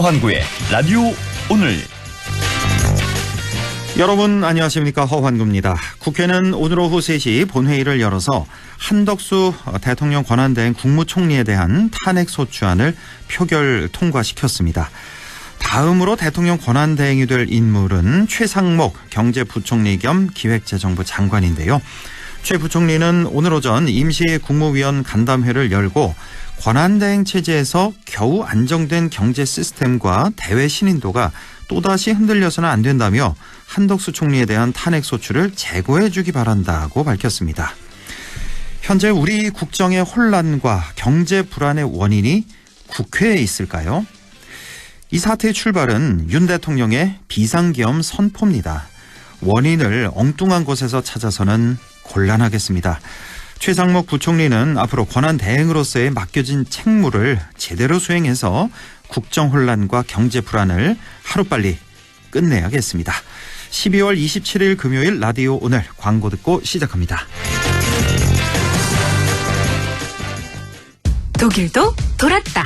서환구의 라디오 오늘. 여러분 안녕하십니까, 허환구입니다. 국회는 오늘 오후 3시 본회의를 열어서 한덕수 대통령 권한대행 국무총리에 대한 탄핵소추안을 표결 통과시켰습니다. 다음으로 대통령 권한대행이 될 인물은 최상목 경제부총리 겸 기획재정부 장관인데요. 최 부총리는 오늘 오전 임시 국무위원 간담회를 열고 권한대행 체제에서 겨우 안정된 경제 시스템과 대외 신인도가 또다시 흔들려서는 안 된다며 한덕수 총리에 대한 탄핵 소추를 재고해 주기 바란다고 밝혔습니다. 현재 우리 국정의 혼란과 경제 불안의 원인이 국회에 있을까요? 이 사태의 출발은 윤 대통령의 비상계엄 선포입니다. 원인을 엉뚱한 곳에서 찾아서는 곤란하겠습니다. 최상목 부총리는 앞으로 권한대행으로서의 맡겨진 책무를 제대로 수행해서 국정 혼란과 경제 불안을 하루빨리 끝내야겠습니다. 12월 27일 금요일 라디오 오늘 광고 듣고 시작합니다. 독일도 돌았다.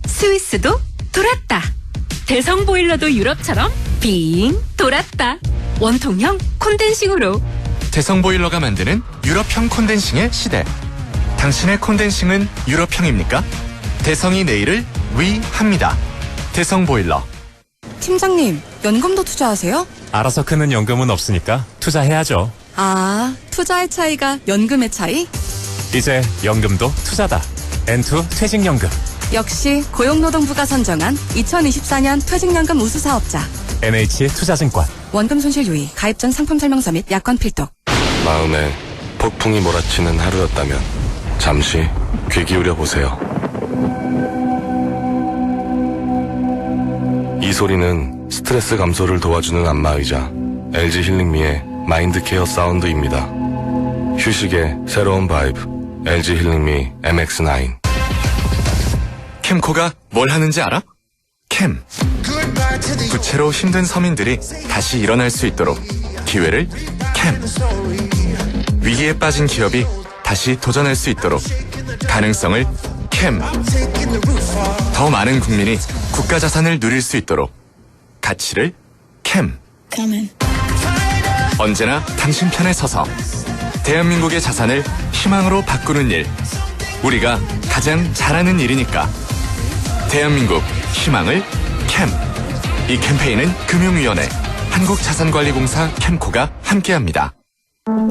스위스도 돌았다. 대성보일러도 유럽처럼 빙 돌았다. 원통형 콘덴싱으로. 대성보일러가 만드는 유럽형 콘덴싱의 시대. 당신의 콘덴싱은 유럽형입니까? 대성이 내일을 위합니다. 대성보일러. 팀장님, 연금도 투자하세요? 알아서 크는 연금은 없으니까 투자해야죠. 아, 투자의 차이가 연금의 차이? 이제 연금도 투자다. N2 퇴직연금. 역시 고용노동부가 선정한 2024년 퇴직연금 우수사업자. NH투자증권. 원금 손실 유의, 가입 전 상품 설명서 및 약관 필독. 마음에 폭풍이 몰아치는 하루였다면 잠시 귀 기울여 보세요. 이 소리는 스트레스 감소를 도와주는 안마의자 LG 힐링미의 마인드케어 사운드입니다. 휴식의 새로운 바이브 LG 힐링미 MX9. 캠코가 뭘 하는지 알아? 캠. 부채로 힘든 서민들이 다시 일어날 수 있도록 기회를 캠. 위기에 빠진 기업이 다시 도전할 수 있도록 가능성을 캠. 더 많은 국민이 국가 자산을 누릴 수 있도록 가치를 캠. 언제나 당신 편에 서서 대한민국의 자산을 희망으로 바꾸는 일. 우리가 가장 잘하는 일이니까 대한민국 희망을 캠. 이 캠페인은 금융위원회, 한국자산관리공사 캠코가 함께합니다.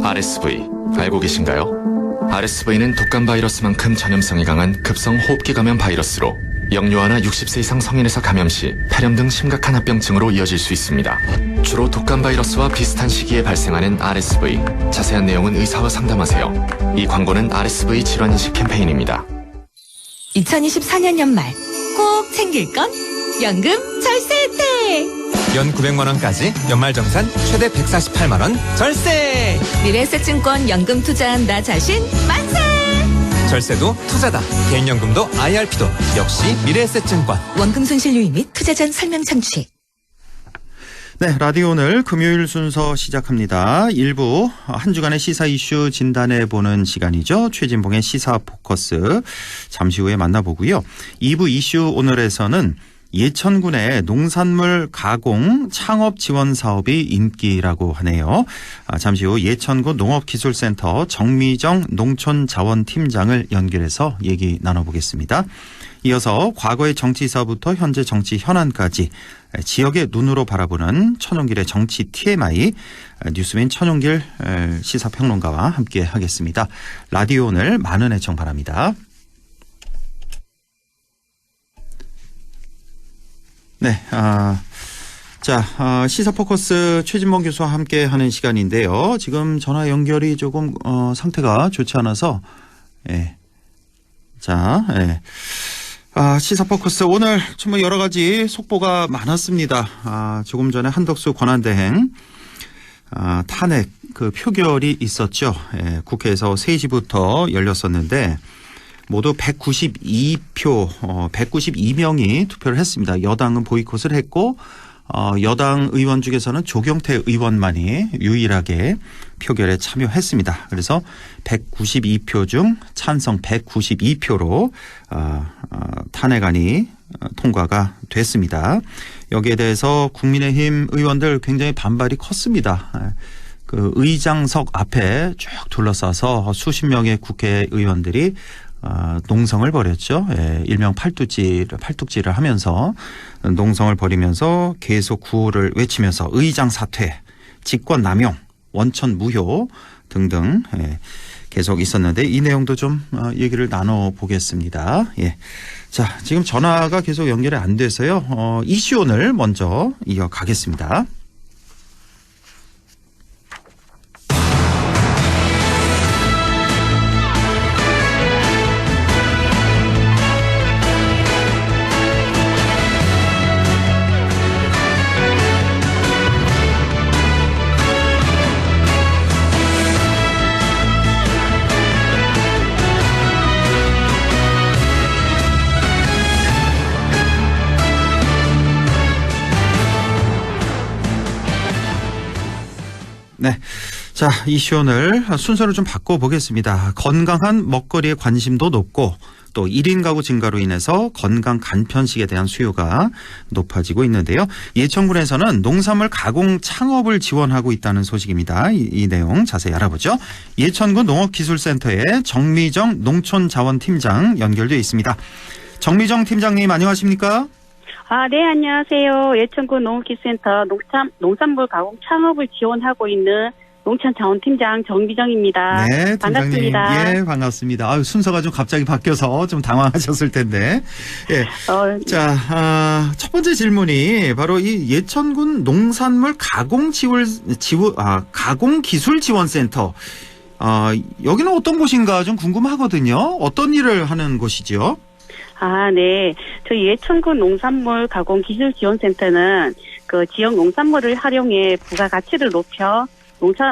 RSV 알고 계신가요? RSV는 독감 바이러스만큼 전염성이 강한 급성 호흡기 감염 바이러스로 영유아나 60세 이상 성인에서 감염 시 폐렴 등 심각한 합병증으로 이어질 수 있습니다. 주로 독감 바이러스와 비슷한 시기에 발생하는 RSV. 자세한 내용은 의사와 상담하세요. 이 광고는 RSV 질환인식 캠페인입니다. 2024년 연말 꼭 챙길 건 연금 절세 혜택. 연 900만원까지 연말정산 최대 148만원 절세! 미래에셋증권 연금 투자한 나 자신 만세! 절세도 투자다. 개인연금도 IRP도 역시 미래에셋증권. 원금 손실 유의 및 투자 전 설명 청취. 네, 라디오 오늘 금요일 순서 시작합니다. 1부 한 주간의 시사 이슈 진단해보는 시간이죠. 최진봉의 시사 포커스 잠시 후에 만나보고요. 2부 이슈 오늘에서는 예천군의 농산물 가공 창업 지원 사업이 인기라고 하네요. 잠시 후 예천군 농업기술센터 정미정 농촌자원팀장을 연결해서 얘기 나눠보겠습니다. 이어서 과거의 정치사부터 현재 정치 현안까지 지역의 눈으로 바라보는 천용길의 정치 TMI 뉴스맨 천용길 시사평론가와 함께 하겠습니다. 라디오 오늘 많은 애청 바랍니다. 네, 시사 포커스 최진봉 교수와 함께 하는 시간인데요. 지금 전화 연결이 조금, 상태가 좋지 않아서, 시사 포커스 오늘 정말 여러 가지 속보가 많았습니다. 조금 전에 한덕수 권한대행, 탄핵 그 표결이 있었죠. 국회에서 3시부터 열렸었는데, 모두 192표, 192명이 투표를 했습니다. 여당은 보이콧을 했고 여당 의원 중에서는 조경태 의원만이 유일하게 표결에 참여했습니다. 그래서 192표 중 찬성 192표로 탄핵안이 통과가 됐습니다. 여기에 대해서 국민의힘 의원들 굉장히 반발이 컸습니다. 그 의장석 앞에 쭉 둘러싸서 수십 명의 국회의원들이 농성을 벌였죠. 예, 일명 팔뚝질을 하면서 농성을 벌이면서 계속 구호를 외치면서 의장 사퇴, 직권 남용, 원천 무효 등등 계속 있었는데 이 내용도 좀 얘기를 나눠보겠습니다. 예. 자, 지금 전화가 계속 연결이 안 돼서요. 이슈온을 먼저 이어가겠습니다. 네. 자, 이슈온을 순서를 좀 바꿔보겠습니다. 건강한 먹거리에 관심도 높고 또 1인 가구 증가로 인해서 건강 간편식에 대한 수요가 높아지고 있는데요. 예천군에서는 농산물 가공 창업을 지원하고 있다는 소식입니다. 이 내용 자세히 알아보죠. 예천군 농업기술센터의 정미정 농촌자원팀장 연결되어 있습니다. 정미정 팀장님 안녕하십니까? 네, 안녕하세요. 예천군 농업기술센터 농산물 가공 창업을 지원하고 있는 농촌자원팀장 정미정입니다. 네, 팀장님. 반갑습니다. 예, 반갑습니다. 순서가 좀 갑자기 바뀌어서 좀 당황하셨을 텐데. 예. 자, 첫 번째 질문이 바로 이 예천군 농산물 가공 기술 지원센터. 여기는 어떤 곳인가 좀 궁금하거든요. 어떤 일을 하는 곳이죠? 네. 저희 예천군 농산물 가공 기술 지원센터는 그 지역 농산물을 활용해 부가가치를 높여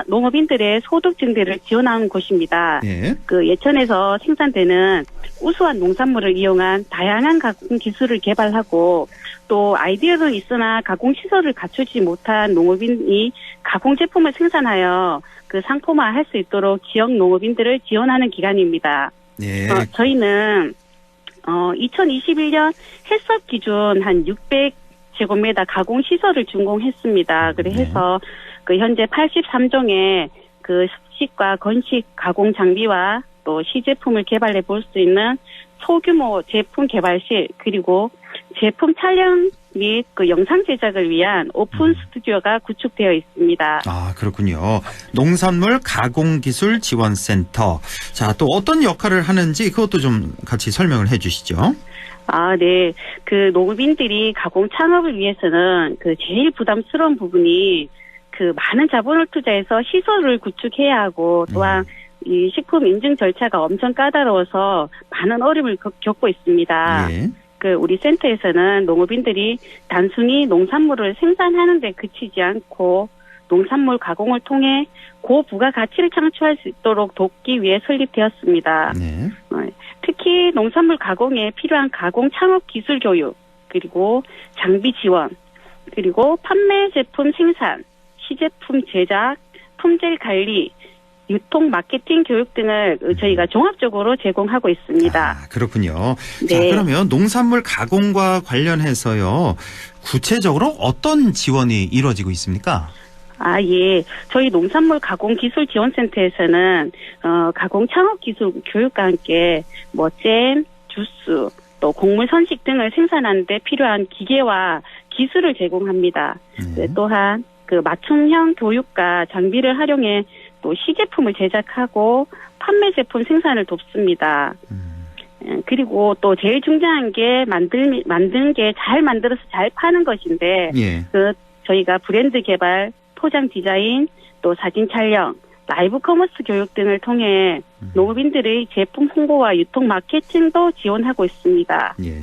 농업인들의 소득 증대를 지원하는 곳입니다. 네. 그 예천에서 생산되는 우수한 농산물을 이용한 다양한 가공 기술을 개발하고 또 아이디어는 있으나 가공 시설을 갖추지 못한 농업인이 가공 제품을 생산하여 그 상품화할 수 있도록 지역 농업인들을 지원하는 기관입니다. 네. 저희는 2021년 해썹 기준 한 600제곱미터 가공 시설을 준공했습니다. 그래서 그 현재 83종의 그 습식과 건식 가공 장비와 또 시제품을 개발해 볼 수 있는 소규모 제품 개발실 그리고 제품 촬영 및 그 영상 제작을 위한 오픈 스튜디오가 구축되어 있습니다. 그렇군요. 농산물 가공기술 지원센터. 자, 또 어떤 역할을 하는지 그것도 좀 같이 설명을 해 주시죠. 네. 그 농업인들이 가공 창업을 위해서는 그 제일 부담스러운 부분이 그 많은 자본을 투자해서 시설을 구축해야 하고 또한 이 식품 인증 절차가 엄청 까다로워서 많은 어려움을 겪고 있습니다. 예. 그 우리 센터에서는 농업인들이 단순히 농산물을 생산하는 데 그치지 않고 농산물 가공을 통해 고부가 가치를 창출할 수 있도록 돕기 위해 설립되었습니다. 네. 특히 농산물 가공에 필요한 가공 창업 기술 교육, 그리고 장비 지원, 그리고 판매 제품 생산, 시제품 제작, 품질 관리, 유통 마케팅 교육 등을 저희가 종합적으로 제공하고 있습니다. 그렇군요. 네. 자, 그러면 농산물 가공과 관련해서요. 구체적으로 어떤 지원이 이루어지고 있습니까? 예. 저희 농산물 가공 기술 지원센터에서는 가공 창업 기술 교육과 함께 잼, 주스, 또 곡물 선식 등을 생산하는 데 필요한 기계와 기술을 제공합니다. 또한 그 맞춤형 교육과 장비를 활용해 또 시제품을 제작하고 판매 제품 생산을 돕습니다. 그리고 또 제일 중요한 게 만드는 게 잘 만들어서 잘 파는 것인데 예. 저희가 브랜드 개발, 포장 디자인, 또 사진 촬영, 라이브 커머스 교육 등을 통해 농업인들의 제품 홍보와 유통 마케팅도 지원하고 있습니다. 예.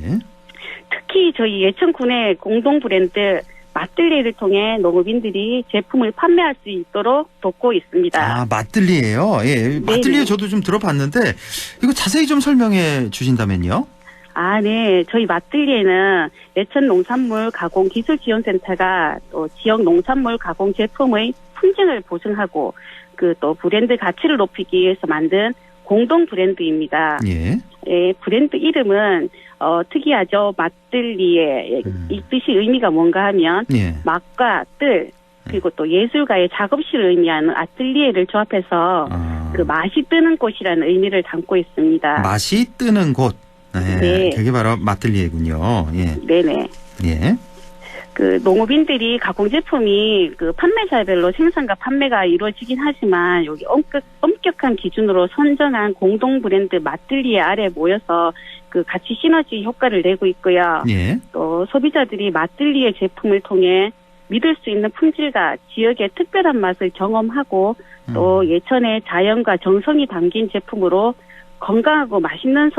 특히 저희 예천군의 공동 브랜드 맛들리를 통해 농업인들이 제품을 판매할 수 있도록 돕고 있습니다. 맛들리예요. 예, 맛들리에 저도 좀 들어봤는데 이거 자세히 좀 설명해 주신다면요. 네. 저희 맛들리에는 예천 농산물 가공 기술 지원센터가 또 지역 농산물 가공 제품의 품질을 보증하고 또 브랜드 가치를 높이기 위해서 만든 공동 브랜드입니다. 예. 브랜드 이름은 특이하죠. 맛들리에 이 뜻이 의미가 뭔가 하면 예. 맛과 뜰 그리고 또 예술가의 작업실을 의미하는 아틀리에를 조합해서 그 맛이 뜨는 곳이라는 의미를 담고 있습니다. 맛이 뜨는 곳. 네. 네. 그게 바로 마틀리에군요. 예. 네네. 예. 그 농업인들이 가공 제품이 그 판매사별로 생산과 판매가 이루어지긴 하지만 여기 엄격한 기준으로 선정한 공동 브랜드 맛들리에 아래 모여서 그 같이 시너지 효과를 내고 있고요. 예. 또 소비자들이 맛들리의 제품을 통해 믿을 수 있는 품질과 지역의 특별한 맛을 경험하고 또 예천의 자연과 정성이 담긴 제품으로 건강하고 맛있는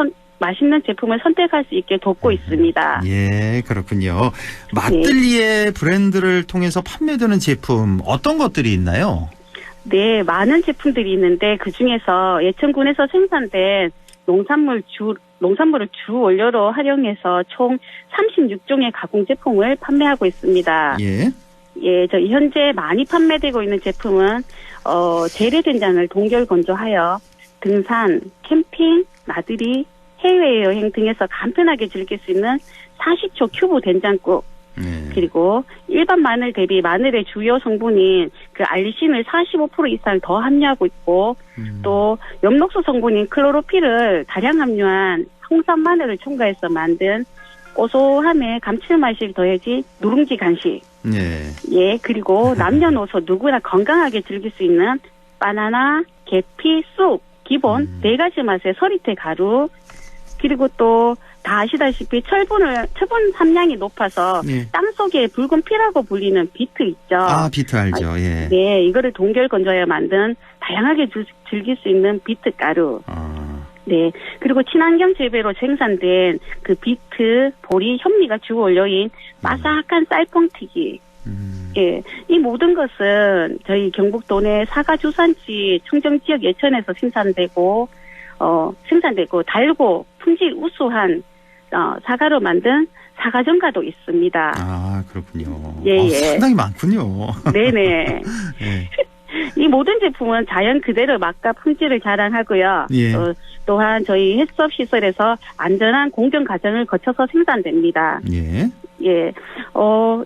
제품을 선택할 수 있게 돕고 있습니다. 예, 그렇군요. 맛들리에 브랜드를 통해서 판매되는 제품 어떤 것들이 있나요? 네, 많은 제품들이 있는데 그중에서 예천군에서 생산된 농산물을 주 원료로 활용해서 총 36종의 가공 제품을 판매하고 있습니다. 예. 예, 저희 현재 많이 판매되고 있는 제품은 재래된장을 동결 건조하여 등산, 캠핑, 나들이, 해외여행 등에서 간편하게 즐길 수 있는 40초 큐브 된장국, 그리고 일반 마늘 대비 마늘의 주요 성분인 그 알리신을 45% 이상 더 함유하고 있고 또 엽록소 성분인 클로로필을 다량 함유한 홍산 마늘을 첨가해서 만든 고소함에 감칠맛이 더해진 누룽지 간식. 예, 그리고 남녀노소 누구나 건강하게 즐길 수 있는 바나나, 계피, 쑥 기본 4가지 맛의 서리태 가루, 그리고 또 다 아시다시피 철분 함량이 높아서 땅속의 붉은 피라고 불리는 비트 있죠. 아, 비트 알죠. 예. 네, 이거를 동결 건조하여 만든 다양하게 즐길 수 있는 비트 가루. 네, 그리고 친환경 재배로 생산된 그 비트, 보리, 현미가 주 원료인 바삭한 쌀뻥튀기. 예, 이 모든 것은 저희 경북도 내 사과 주산지 청정 지역 예천에서 생산되고 달고 품질 우수한 사과로 만든 사과전가도 있습니다. 아, 그렇군요. 예. 상당히 많군요. 네네. 예. 이 모든 제품은 자연 그대로 맛과 품질을 자랑하고요. 예. 또한 저희 해수업 시설에서 안전한 공정 과정을 거쳐서 생산됩니다. 예. 예.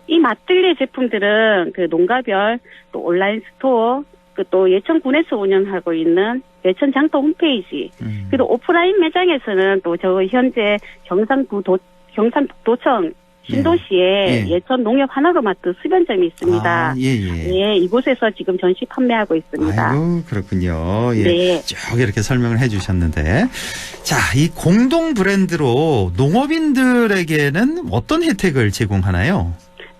이 맛들리 제품들은 그 농가별 또 온라인 스토어 또 예천군에서 운영하고 있는 예천 장터 홈페이지 그리고 오프라인 매장에서는 또 저 현재 경상북도청 신도시에 예천 농협 하나로마트 수변점이 있습니다. 아, 예. 이곳에서 지금 전시 판매하고 있습니다. 아이고, 그렇군요. 예. 네. 쭉 이렇게 설명을 해주셨는데, 자, 이 공동 브랜드로 농업인들에게는 어떤 혜택을 제공하나요?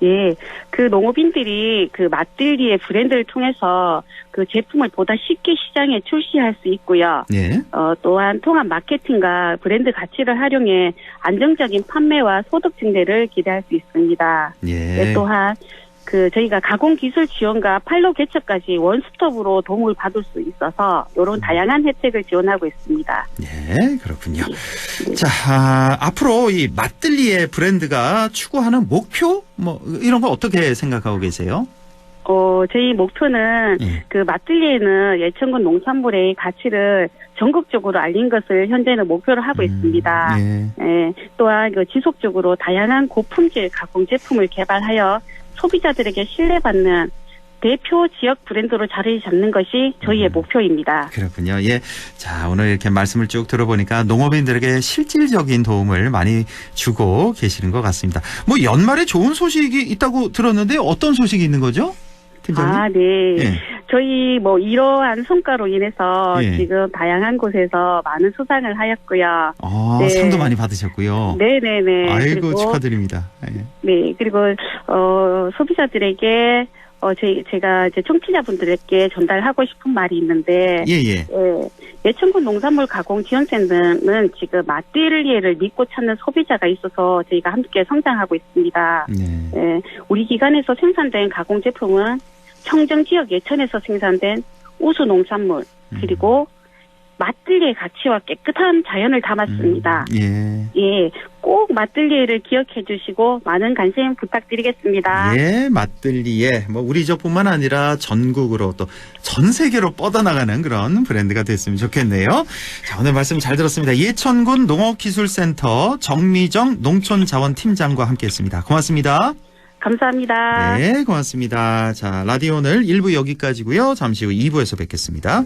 예, 그 농업인들이 그 맛들리의 브랜드를 통해서 그 제품을 보다 쉽게 시장에 출시할 수 있고요. 예. 또한 통합 마케팅과 브랜드 가치를 활용해 안정적인 판매와 소득 증대를 기대할 수 있습니다. 예. 네, 또한 그 저희가 가공 기술 지원과 판로 개척까지 원스톱으로 도움을 받을 수 있어서 이런 다양한 혜택을 지원하고 있습니다. 네, 그렇군요. 자, 앞으로 이 맛들리의 브랜드가 추구하는 목표 뭐 이런 거 어떻게 생각하고 계세요? 저희 목표는 그 맛들리에는 예천군 농산물의 가치를 전국적으로 알린 것을 현재는 목표로 하고 있습니다. 예, 또한 그 지속적으로 다양한 고품질 가공 제품을 개발하여 소비자들에게 신뢰받는 대표 지역 브랜드로 자리 잡는 것이 저희의 목표입니다. 그렇군요. 예. 자, 오늘 이렇게 말씀을 쭉 들어보니까 농업인들에게 실질적인 도움을 많이 주고 계시는 것 같습니다. 뭐 연말에 좋은 소식이 있다고 들었는데 어떤 소식이 있는 거죠? 팀장님? 아, 네. 예. 저희 뭐 이러한 성과로 인해서 지금 다양한 곳에서 많은 수상을 하였고요. 네. 상도 많이 받으셨고요. 네네네. 아이고, 그리고, 축하드립니다. 예. 네. 그리고 소비자들에게 제가 이제 청취자분들께 전달하고 싶은 말이 있는데, 예천군 농산물 가공 지원센터는 지금 맛들리에를 믿고 찾는 소비자가 있어서 저희가 함께 성장하고 있습니다. 예, 우리 기관에서 생산된 가공 제품은 청정 지역 예천에서 생산된 우수 농산물 그리고 맞들리의 가치와 깨끗한 자연을 담았습니다. 예, 꼭 맞들리를 기억해 주시고 많은 관심 부탁드리겠습니다. 예, 맞들리에 뭐 우리 지역뿐만 아니라 전국으로 또 전 세계로 뻗어나가는 그런 브랜드가 됐으면 좋겠네요. 자, 오늘 말씀 잘 들었습니다. 예천군 농업기술센터 정미정 농촌자원팀장과 함께했습니다. 고맙습니다. 감사합니다. 네, 고맙습니다. 자, 라디오 오늘 1부 여기까지고요. 잠시 후 2부에서 뵙겠습니다.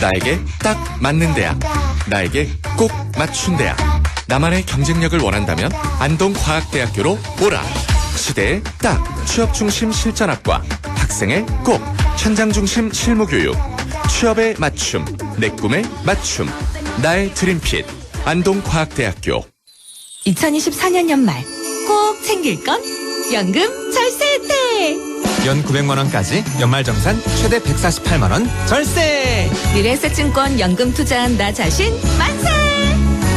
나에게 딱 맞는 대학, 나에게 꼭 맞춘 대학. 나만의 경쟁력을 원한다면 안동과학대학교로 오라. 시대의 딱 취업 중심 실전학과, 학생의 꼭 현장 중심 실무교육, 취업의 맞춤, 내 꿈의 맞춤, 나의 드림핏 안동과학대학교. 2024년 연말 꼭 챙길 건 연금 절세 혜택. 연 900만 원까지 연말정산 최대 148만 원 절세. 미래에셋증권 연금 투자한 나 자신 만세.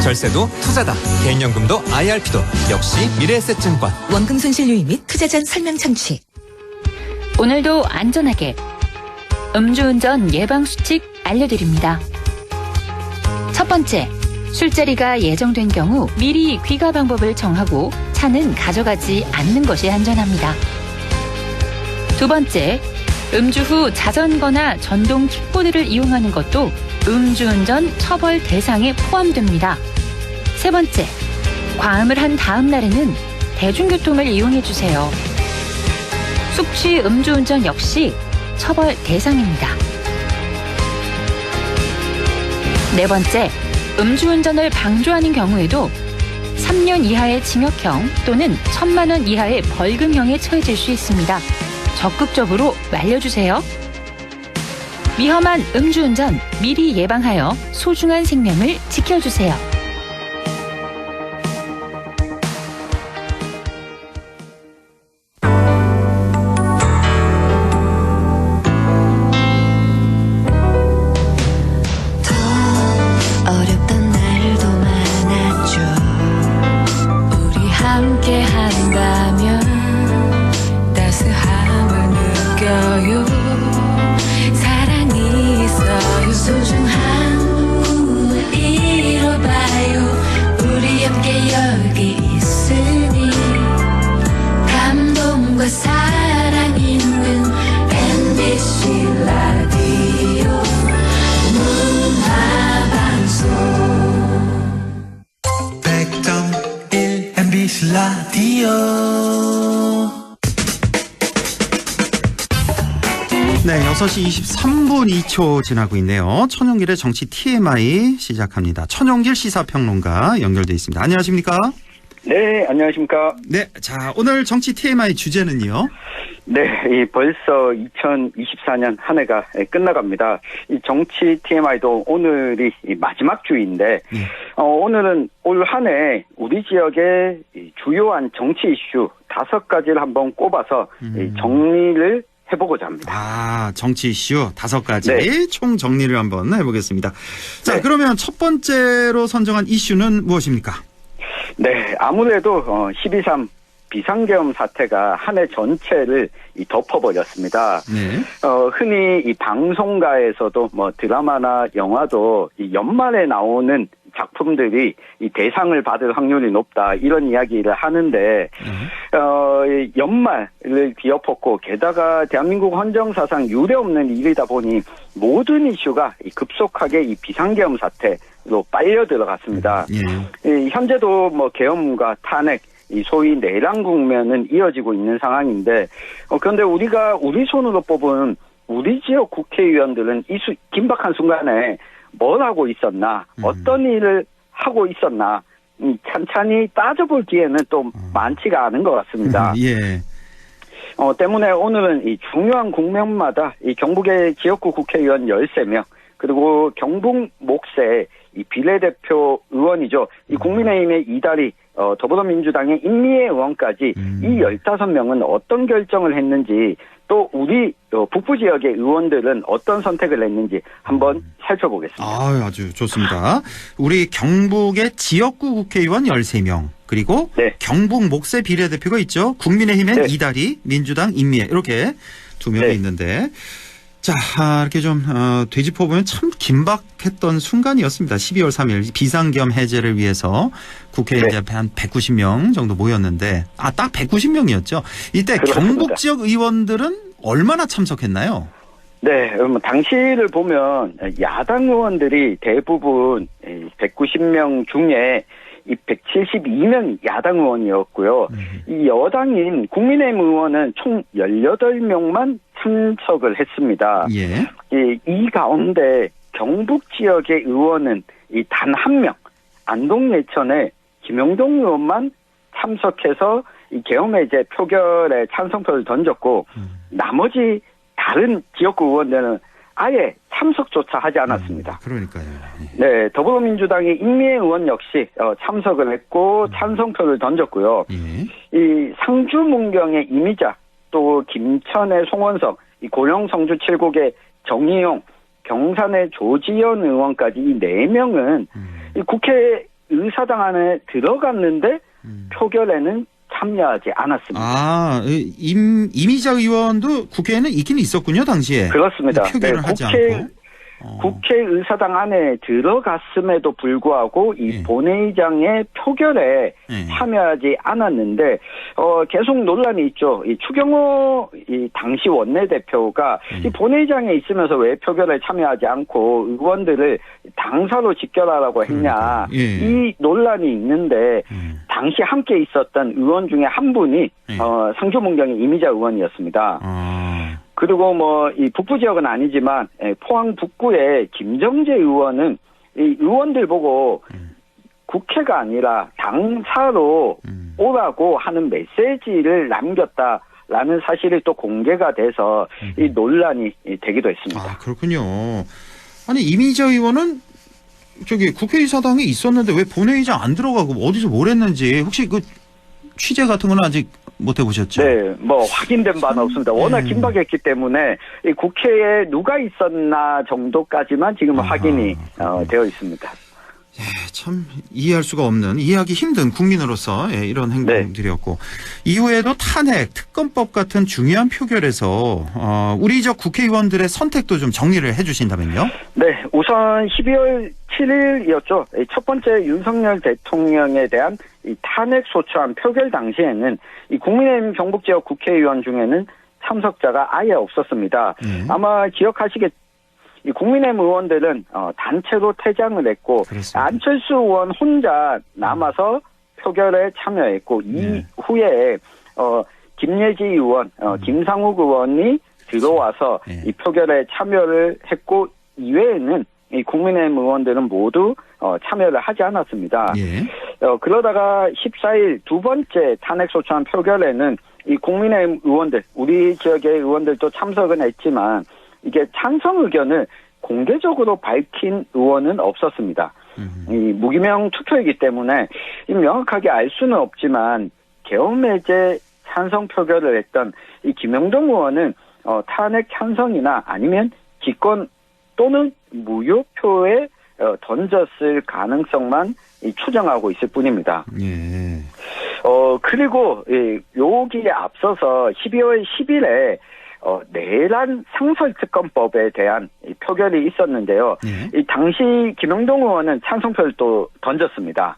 절세도 투자다. 개인연금도 IRP도 역시 미래에셋증권. 원금 손실 유의 및 투자 전 설명 청취. 오늘도 안전하게 음주운전 예방수칙 알려드립니다. 첫 번째, 술자리가 예정된 경우 미리 귀가 방법을 정하고 차는 가져가지 않는 것이 안전합니다. 두 번째, 음주 후 자전거나 전동 킥보드를 이용하는 것도 음주운전 처벌 대상에 포함됩니다. 세 번째, 과음을 한 다음 날에는 대중교통을 이용해주세요. 숙취 음주운전 역시 처벌 대상입니다. 네 번째, 음주운전을 방조하는 경우에도 3년 이하의 징역형 또는 1,000만 원 이하의 벌금형에 처해질 수 있습니다. 적극적으로 말려주세요. 위험한 음주운전 미리 예방하여 소중한 생명을 지켜주세요. 어렵던 날도 많았죠. 우리 함께 한다면 따스함을 느껴요. 사랑이 있어요. 소중한 꿈을 이뤄봐요. 우리 함께 여기 있으니 감동과 사랑 있는 MBC 라디오 문화방송 100.1 MBC 라디오. 네, 6시 23분 2초 지나고 있네요. 천용길의 정치 TMI 시작합니다. 천용길 시사평론가 연결돼 있습니다. 안녕하십니까? 네, 안녕하십니까? 네, 자, 오늘 정치 TMI 주제는요? 네, 벌써 2024년 한 해가 끝나갑니다. 이 정치 TMI도 오늘이 마지막 주인데, 오늘은 올 한 해 우리 지역의 주요한 정치 이슈 5가지를 한번 꼽아서 정리를 해보고자 합니다. 아, 정치 이슈 5가지 네. 총 정리를 한번 해보겠습니다. 자, 네. 그러면 첫 번째로 선정한 이슈는 무엇입니까? 네, 아무래도 12.3 비상계엄 사태가 한 해 전체를 덮어버렸습니다. 네. 흔히 이 방송가에서도 뭐 드라마나 영화도 이 연말에 나오는 작품들이 이 대상을 받을 확률이 높다 이런 이야기를 하는데 연말을 뒤엎었고 게다가 대한민국 헌정사상 유례없는 일이다 보니 모든 이슈가 급속하게 이 비상계엄 사태로 빨려 들어갔습니다. 현재도 뭐 계엄과 탄핵 이 소위 내란 국면은 이어지고 있는 상황인데 그런데 우리가 우리 손으로 뽑은 우리 지역 국회의원들은 이 긴박한 순간에 뭘 하고 있었나, 어떤 일을 하고 있었나, 찬찬히 따져볼 기회는 또 많지가 않은 것 같습니다. 예. 때문에 오늘은 이 중요한 국면마다 이 경북의 지역구 국회의원 13명, 그리고 경북 몫의 이 비례대표 의원이죠. 이 국민의힘의 이다리 더불어민주당의 임미애 의원까지 이 15명은 어떤 결정을 했는지 또 우리 북부 지역의 의원들은 어떤 선택을 했는지 한번 살펴보겠습니다. 아주 좋습니다. 우리 경북의 지역구 국회의원 13명 그리고 경북 목세 비례대표가 있죠. 국민의힘엔 이다리, 민주당 임미애 이렇게 2명이 있는데 자, 이렇게 좀 되짚어보면 참 긴박했던 순간이었습니다. 12월 3일 비상겸 해제를 위해서 국회에 이제 한 190명 정도 모였는데 딱 190명이었죠. 이때 그렇습니다. 경북 지역 의원들은 얼마나 참석했나요? 네, 당시를 보면 야당 의원들이 대부분 190명 중에 이 172명 야당 의원이었고요. 이 여당인 국민의힘 의원은 총 18명만 참석을 했습니다. 이 가운데 경북 지역의 의원은 단 한 명, 안동 예천의 김영동 의원만 참석해서 이 계엄해제 표결에 찬성표를 던졌고 나머지 다른 지역구 의원들은 아예 참석조차 하지 않았습니다. 그러니까요. 네, 더불어민주당의 임미애 의원 역시 참석을 했고 찬성표를 던졌고요. 이 상주 문경의 이미자, 또 김천의 송원석, 이 고령 성주 7곡의 정의용, 경산의 조지현 의원까지 이 4명은 이 국회 의사당 안에 들어갔는데 표결에는 참여하지 않았습니다. 이미자 의원도 국회에는 있긴 있었군요, 당시에. 그렇습니다. 표결을 하지 않고. 국회의사당 안에 들어갔음에도 불구하고 이 본회의장의 표결에 참여하지 않았는데 계속 논란이 있죠. 이 추경호 이 당시 원내대표가 이 본회의장에 있으면서 왜 표결에 참여하지 않고 의원들을 당사로 직결하라고 했냐. 이 논란이 있는데 당시 함께 있었던 의원 중에 한 분이 상주문경의 이미자 의원이었습니다. 그리고 이 북부 지역은 아니지만 포항 북구의 김정재 의원은 이 의원들 보고 국회가 아니라 당사로 오라고 하는 메시지를 남겼다라는 사실이 또 공개가 돼서 이 논란이 되기도 했습니다. 그렇군요. 아니 이미자 의원은 국회의사당에 있었는데 왜 본회의장 안 들어가고 어디서 뭘 했는지 혹시 그 취재 같은 건 아직 못 해보셨죠? 네, 확인된 바는 없습니다. 워낙 긴박했기 때문에 이 국회에 누가 있었나 정도까지만 지금 확인이 되어 있습니다. 참 이해할 수가 없는, 이해하기 힘든 국민으로서 이런 행동들이었고 이후에도 탄핵, 특검법 같은 중요한 표결에서 우리 국회의원들의 선택도 좀 정리를 해주신다면요? 네, 우선 12월 7일이었죠. 첫 번째 윤석열 대통령에 대한 이 탄핵 소추안 표결 당시에는 이 국민의힘 경북 지역 국회의원 중에는 참석자가 아예 없었습니다. 아마 기억하시겠지만 이 국민의힘 의원들은 단체로 퇴장을 했고 그렇습니다. 안철수 의원 혼자 남아서 표결에 참여했고 이후에 김예지 의원, 김상욱 의원이 들어와서 이 표결에 참여를 했고 이외에는 이 국민의힘 의원들은 모두 참여를 하지 않았습니다. 그러다가 14일 두 번째 탄핵소추안 표결에는 이 국민의힘 의원들, 우리 지역의 의원들도 참석은 했지만 이게 찬성 의견을 공개적으로 밝힌 의원은 없었습니다. 이 무기명 투표이기 때문에 명확하게 알 수는 없지만 계엄해제 찬성 표결을 했던 이 김영동 의원은 탄핵 찬성이나 아니면 기권 또는 무효표에 던졌을 가능성만 추정하고 있을 뿐입니다. 그리고 여기에 앞서서 12월 10일에 내란 상설특검법에 대한 표결이 있었는데요. 이 당시 김영동 의원은 찬성표를 또 던졌습니다.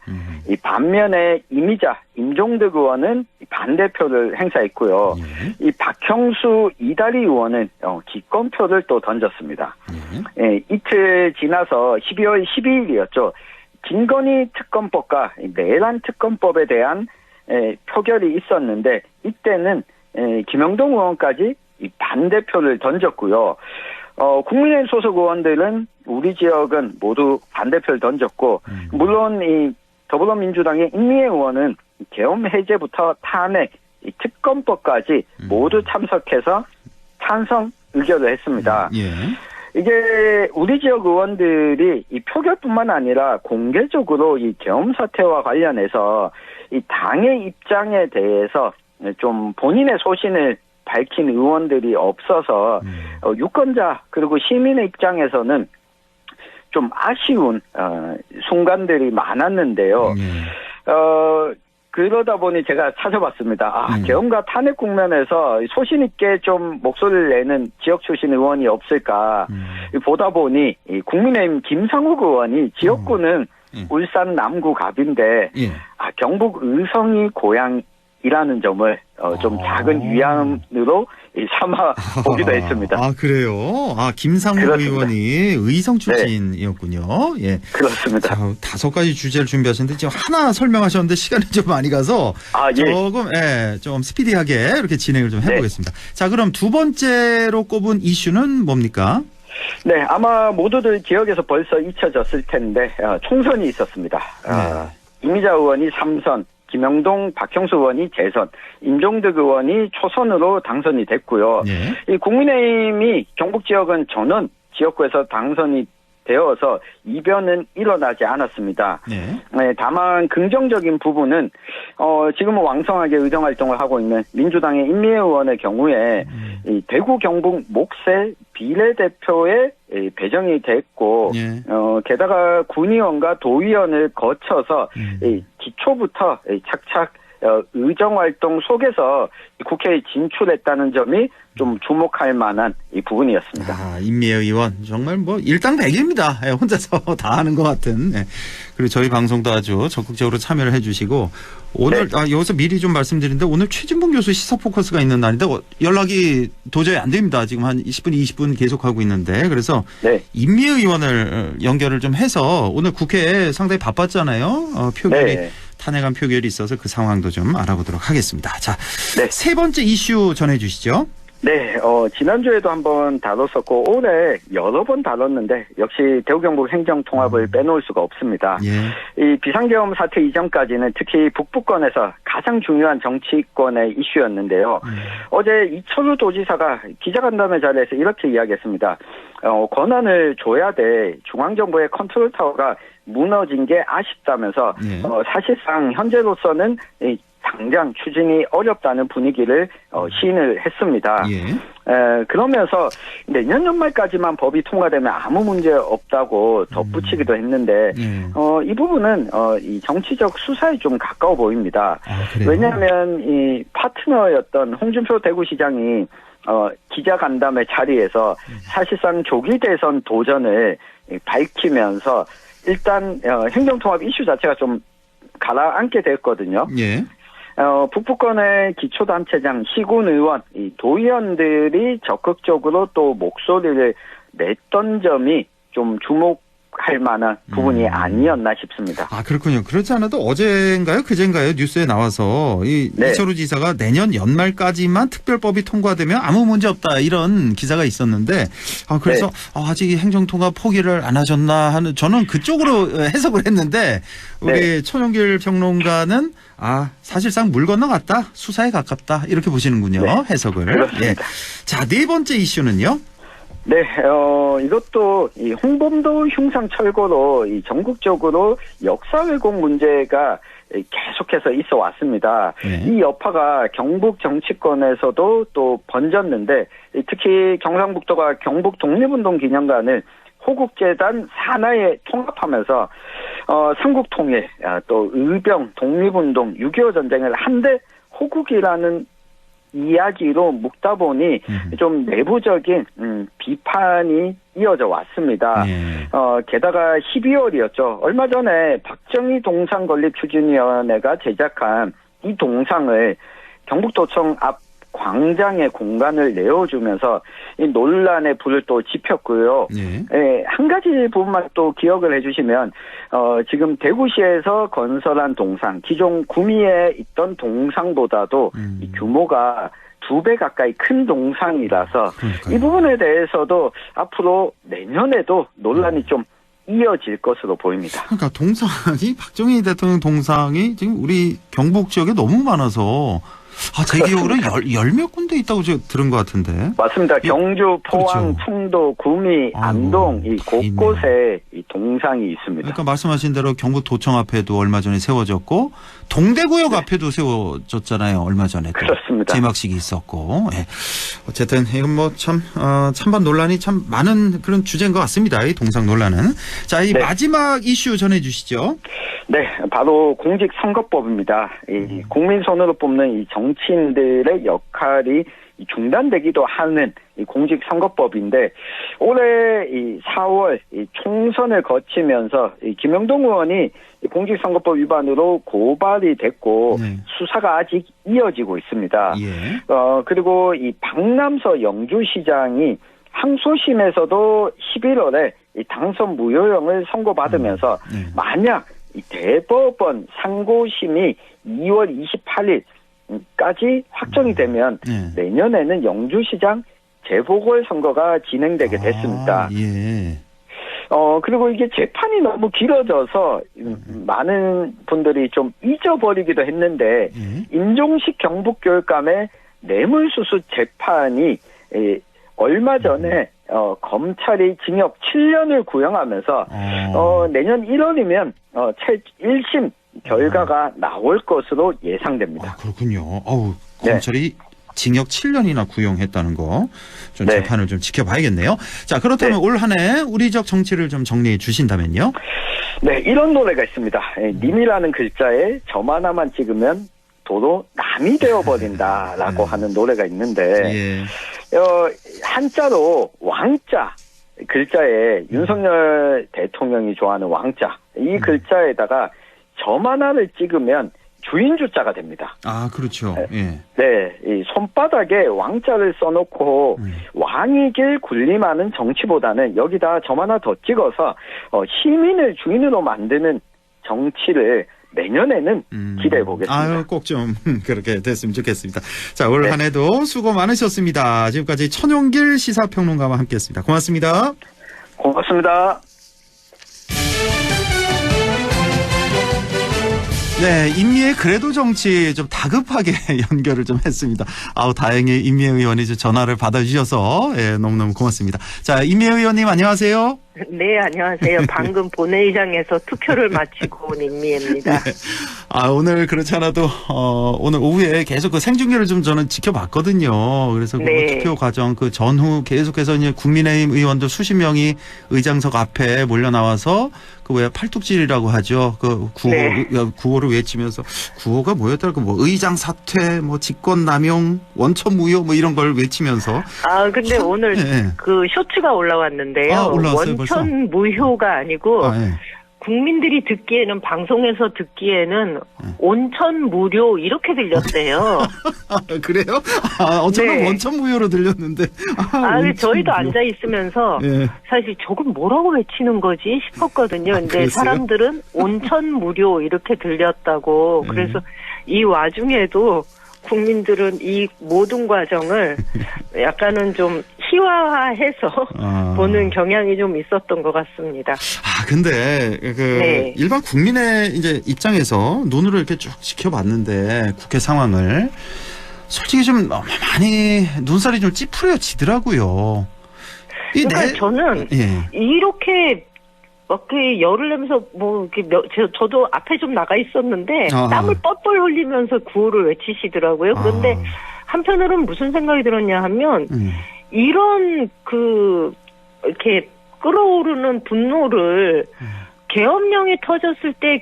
이 반면에 이미자, 임종득 의원은 반대표를 행사했고요. 이 박형수, 이다리 의원은 기권표를 또 던졌습니다. 이틀 지나서 12월 12일이었죠. 김건희 특검법과 내란 특검법에 대한 표결이 있었는데 이때는 김영동 의원까지 이 반대표를 던졌고요. 국민의힘 소속 의원들은 우리 지역은 모두 반대표를 던졌고 물론 이 더불어민주당의 임미애 의원은 계엄 해제부터 탄핵, 이 특검법까지 모두 참석해서 찬성 의결을 했습니다. 이게 우리 지역 의원들이 이 표결뿐만 아니라 공개적으로 이 계엄 사태와 관련해서 이 당의 입장에 대해서 좀 본인의 소신을 밝힌 의원들이 없어서 유권자 그리고 시민의 입장에서는 좀 아쉬운 순간들이 많았는데요. 그러다 보니 제가 찾아봤습니다. 계엄과 탄핵 국면에서 소신 있게 좀 목소리를 내는 지역 출신 의원이 없을까 보다 보니 국민의힘 김상욱 의원이 지역구는 울산 남구 갑인데 경북 의성이 고향이라는 점을 좀 작은 위안으로 삼아 보기도 했습니다. 아, 그래요? 김상욱 의원이 의성 출신이었군요. 네. 예. 그렇습니다. 자, 5가지 주제를 준비하셨는데 지금 하나 설명하셨는데 시간이 좀 많이 가서 조금 좀 스피디하게 이렇게 진행을 좀 해보겠습니다. 자, 그럼 두 번째로 꼽은 이슈는 뭡니까? 네, 아마 모두들 기억에서 벌써 잊혀졌을 텐데 총선이 있었습니다. 이미자 의원이 3선, 김영동, 박형수 의원이 재선, 임종득 의원이 초선으로 당선이 됐고요. 이 국민의힘이 경북 지역은 전원 지역구에서 당선이 되어서 이변은 일어나지 않았습니다. 다만 긍정적인 부분은 지금은 왕성하게 의정활동을 하고 있는 민주당의 임미애 의원의 경우에 이 대구 경북 목세 비례대표에 배정이 됐고 게다가 군의원과 도의원을 거쳐서 기초부터 착착 의정활동 속에서 국회에 진출했다는 점이 좀 주목할 만한 이 부분이었습니다. 임미애 의원 정말 뭐 일당백입니다. 혼자서 다 하는 것 같은. 그리고 저희 방송도 아주 적극적으로 참여를 해주시고 오늘 여기서 미리 좀 말씀드리는데 오늘 최진봉 교수 시사 포커스가 있는 날인데 연락이 도저히 안 됩니다. 지금 한 10분, 20분 계속하고 있는데 그래서 임미애 의원을 연결을 좀 해서 오늘 국회에 상당히 바빴잖아요. 표결이. 탄핵안 표결이 있어서 그 상황도 좀 알아보도록 하겠습니다. 자, 세 번째 이슈 전해주시죠. 네, 지난주에도 한번 다뤘었고 올해 여러 번 다뤘는데 역시 대구 경북 행정통합을 빼놓을 수가 없습니다. 이 비상계엄 사태 이전까지는 특히 북부권에서 가장 중요한 정치권의 이슈였는데요. 어제 이철우 도지사가 기자간담회 자리에서 이렇게 이야기했습니다. 권한을 줘야 돼. 중앙정부의 컨트롤 타워가 무너진 게 아쉽다면서 사실상 현재로서는 당장 추진이 어렵다는 분위기를 시인을 했습니다. 그러면서 내년 연말까지만 법이 통과되면 아무 문제 없다고 덧붙이기도 했는데 이 부분은 이 정치적 수사에 좀 가까워 보입니다. 왜냐하면 이 파트너였던 홍준표 대구시장이 기자간담회 자리에서 사실상 조기 대선 도전을 밝히면서 일단 행정통합 이슈 자체가 좀 가라앉게 됐거든요. 북부권의 기초단체장, 시군의원, 이 도의원들이 적극적으로 또 목소리를 냈던 점이 좀 주목할 만한 부분이 아니었나 싶습니다. 그렇군요. 그렇지 않아도 어젠가요? 그젠가요? 뉴스에 나와서 이철우 지사가 내년 연말까지만 특별법이 통과되면 아무 문제 없다 이런 기사가 있었는데 그래서 아직 행정통합 포기를 안 하셨나 하는 저는 그쪽으로 해석을 했는데 우리 천용길 평론가는 사실상 물 건너갔다, 수사에 가깝다 이렇게 보시는군요. 해석을. 자, 네 번째 이슈는요? 네, 이것도 이 홍범도 흉상 철거로 이 전국적으로 역사 왜곡 문제가 계속해서 있어 왔습니다. 이 여파가 경북 정치권에서도 또 번졌는데 특히 경상북도가 경북 독립운동 기념관을 호국재단 산하에 통합하면서 삼국통일, 또 의병, 독립운동, 6.25 전쟁을 한데 호국이라는 이야기로 묶다 보니 좀 내부적인 비판이 이어져 왔습니다. 게다가 12월이었죠. 얼마 전에 박정희 동상 건립 추진위원회가 제작한 이 동상을 경북도청 앞 광장에 공간을 내어주면서 이 논란의 불을 또 지폈고요. 한 가지 부분만 또 기억을 해주시면 지금 대구시에서 건설한 동상, 기존 구미에 있던 동상보다도 이 규모가 2배 가까이 큰 동상이라서 이 부분에 대해서도 앞으로 내년에도 논란이 좀 이어질 것으로 보입니다. 그러니까 동상이 박정희 대통령 동상이 지금 우리 경북 지역에 너무 많아서 제 기억으로는 열 몇 군데 있다고 제가 들은 것 같은데. 맞습니다. 경주, 포항, 그렇죠. 청도, 구미, 안동 이 곳곳에 이 동상이 있습니다. 그러니까 말씀하신 대로 경북도청 앞에도 얼마 전에 세워졌고 동대구역 앞에도 세워졌잖아요. 얼마 전에. 그렇습니다. 제막식이 있었고. 예. 어쨌든 이건 뭐 참 찬반 논란이 참 많은 그런 주제인 것 같습니다. 이 동상 논란은. 자, 이 마지막 이슈 전해주시죠. 네, 바로 공직선거법입니다. 이 국민 손으로 뽑는 이 정치인들의 역할이 중단되기도 하는 이 공직선거법인데 올해 이 4월 이 총선을 거치면서 이 김영동 의원이 이 공직선거법 위반으로 고발이 됐고 수사가 아직 이어지고 있습니다. 그리고 이 박남서 영주시장이 항소심에서도 11월에 이 당선 무효형을 선고받으면서 만약 이 대법원 상고심이 2월 28일까지 확정이 되면 내년에는 영주시장 재보궐선거가 진행되게 됐습니다. 그리고 이게 재판이 너무 길어져서 많은 분들이 좀 잊어버리기도 했는데 임종식 경북교육감의 뇌물수수 재판이 얼마 전에 검찰이 징역 7년을 구형하면서 내년 1월이면 1심 결과가 나올 것으로 예상됩니다. 그렇군요. 검찰이 징역 7년이나 구형했다는 거 좀 재판을 좀 지켜봐야겠네요. 자, 그렇다면 올 한 해 우리적 정치를 좀 정리해 주신다면요. 네, 이런 노래가 있습니다. 님이라는 글자에 점 하나만 찍으면 도로 남이 되어버린다라고 하는 노래가 있는데 한자로 왕자 글자에 윤석열 대통령이 좋아하는 왕자 이 글자에다가 점 하나를 찍으면 주인주자가 됩니다. 그렇죠. 네, 이 손바닥에 왕자를 써놓고 왕이길 군림하는 정치보다는 여기다 점 하나 더 찍어서 시민을 주인으로 만드는 정치를 내년에는 기대해 보겠습니다. 꼭 좀 그렇게 됐으면 좋겠습니다. 자, 올 한 해도 수고 많으셨습니다. 지금까지 천용길 시사평론가와 함께했습니다. 고맙습니다. 고맙습니다. 네, 임미의 그래도 정치 좀 다급하게 연결을 좀 했습니다. 다행히 임미애 의원이 전화를 받아주셔서 너무너무 고맙습니다. 자, 임미애 의원님 안녕하세요. 네, 안녕하세요. 방금 본회의장에서 투표를 마치고 온 임미애입니다. 오늘 그렇지 않아도 오늘 오후에 계속 그 생중계를 좀 저는 지켜봤거든요. 그래서 그 투표 과정 그 전후 계속해서 이제 국민의힘 의원들 수십 명이 의장석 앞에 몰려 나와서 그 왜 팔뚝질이라고 하죠. 그 구호를 외치면서 구호가 뭐였더라? 뭐 의장 사퇴, 뭐 직권 남용, 원천 무효 뭐 이런 걸 외치면서. 근데 오늘 그 쇼츠가 올라왔는데요. 올라왔어요, 원천 무효가 아니고 국민들이 듣기에는 방송에서 듣기에는 온천 무료 이렇게 들렸대요. 그래요? 저는 원천 무효로 들렸는데. 저희도 앉아 있으면서 사실 저건 뭐라고 외치는 거지 싶었거든요. 근데 사람들은 온천 무료 이렇게 들렸다고. 그래서 이 와중에도 국민들은 이 모든 과정을 약간은 좀 희화화해서 보는 경향이 좀 있었던 것 같습니다. 근데 일반 국민의 이제 입장에서 눈으로 이렇게 쭉 지켜봤는데 국회 상황을 솔직히 좀 많이 눈살이 좀 찌푸려지더라고요. 그러니까 저는 이렇게 막 열을 내면서 저도 앞에 좀 나가 있었는데 땀을 뻘뻘 흘리면서 구호를 외치시더라고요. 그런데 한편으로는 무슨 생각이 들었냐 하면 이런 이렇게 끓어오르는 분노를 계엄령이 터졌을 때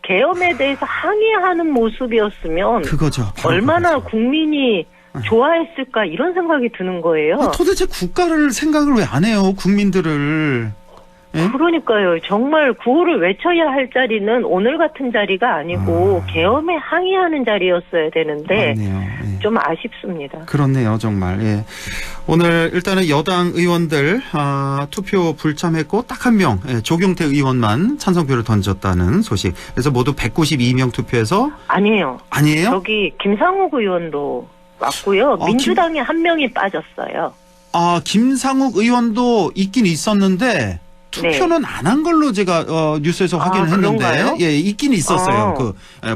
계엄에 대해서 항의하는 모습이었으면 그거죠. 얼마나 국민이 좋아했을까 이런 생각이 드는 거예요. 도대체 국가를 생각을 왜 안 해요? 국민들을. 그러니까요. 정말 구호를 외쳐야 할 자리는 오늘 같은 자리가 아니고 계엄에 항의하는 자리였어야 되는데 좀 아쉽습니다. 그렇네요. 정말. 오늘 일단은 여당 의원들 투표 불참했고 딱 한 명 조경태 의원만 찬성표를 던졌다는 소식. 그래서 모두 192명 투표해서 아니에요. 저기 김상욱 의원도 왔고요. 민주당에 한 명이 빠졌어요. 김상욱 의원도 있긴 있었는데 투표는 안 한 걸로 제가 뉴스에서 확인을 했는데 그런가요? 예, 있긴 있었어요.